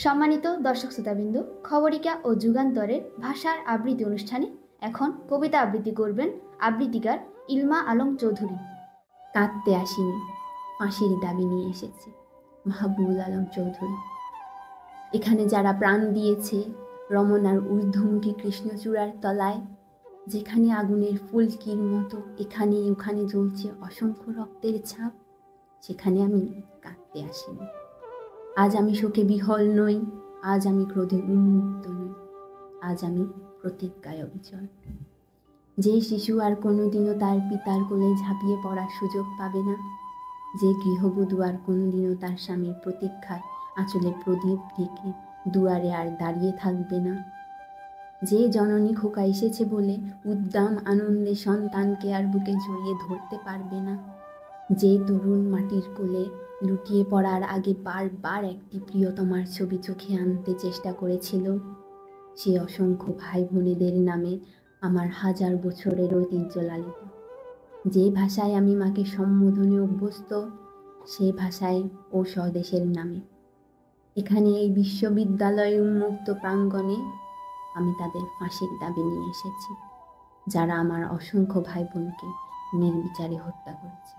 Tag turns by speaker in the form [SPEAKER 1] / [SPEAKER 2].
[SPEAKER 1] সম্মানিত দর্শক শ্রোতাবৃন্দ, খবরিকা ও যুগান্তরের ভাষার আবৃত্তি অনুষ্ঠানে এখন কবিতা আবৃত্তি করবেন আবৃত্তিকার ইলমা আলম চৌধুরী। কাঁদতে আসিনি, ফাঁসির দাবি নিয়ে এসেছে মাহবুবুল আলম চৌধুরী। এখানে যারা প্রাণ দিয়েছে রমনার ঊর্ধ্বমুখী কৃষ্ণচূড়ার তলায়, যেখানে আগুনের ফুলকির মতো এখানে ওখানে জ্বলছে অসংখ্য রক্তের ছাপ, সেখানে আমি কাঁদতে আসিনি। আজ আমি শোকে বিহল নই, আজ আমি ক্রোধে উন্মুক্ত নই, আজ আমি প্রতিজ্ঞায় অবিচল। যে শিশু আর কোনোদিনও তার পিতার কোলে ঝাঁপিয়ে পড়ার সুযোগ পাবে না, যে গৃহবধূ আর কোনোদিনও তার স্বামীর প্রতীক্ষায় আঁচলে প্রদীপ ঢেকে দুয়ারে আর দাঁড়িয়ে থাকবে না, যে জননী খোকা এসেছে বলে উদ্দাম আনন্দে সন্তানকে আর বুকে জড়িয়ে ধরতে পারবে না, যে তরুণ মাটির কোলে লুটিয়ে পড়ার আগে বারবার একটি প্রিয়তমার ছবি চোখে আনতে চেষ্টা করেছিল, সে অসংখ্য ভাই বোনেদের নামে আমার হাজার বছরের ঐতিহ্য লালিত। যে ভাষায় আমি মাকে সম্বোধনে অভ্যস্ত, সে ভাষায় ও স্বদেশের নামে। এখানে এই বিশ্ববিদ্যালয় উন্মুক্ত প্রাঙ্গণে আমি তাদের ফাঁসির দাবি নিয়ে এসেছি, যারা আমার অসংখ্য ভাই বোনকে নির্বিচারে হত্যা করেছে।